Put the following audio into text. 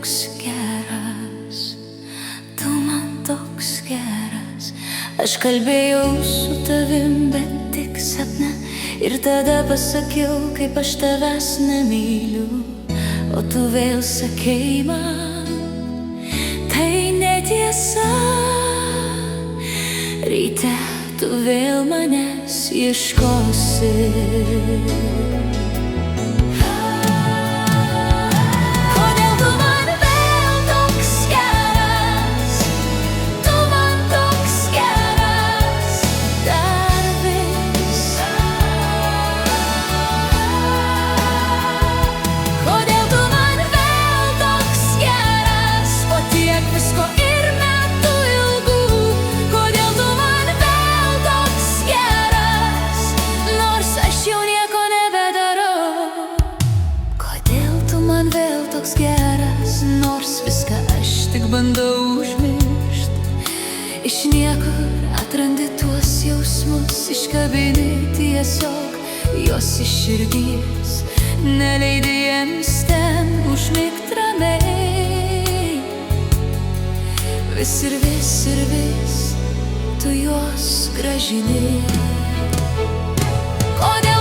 toks geras, tu man toks geras. Aš kalbėjau su tavim, bet tik sapne, ir tada pasakiau, kaip aš tavęs nemyliu. O tu vėl sakei man, tai netiesa. Ryte tu vėl manęs ieškosi. Kodėl tu man vėl toks geras, tu man toks geras, dar vis. Kodėl tu man vėl toks geras, po tiek visko ir metų ilgų. Kodėl tu man vėl toks geras, nors aš jau nieko nebedarau. Kodėl tu man vėl toks geras, nors viską aš tik bandau užmiršt. Iš niekur atrandi tuos jausmus, iškabini tiesiog jos iš širdies. Neleidi jiems ten užmigt ramiai. Vis ir vis tu juos grąžini. Kodėl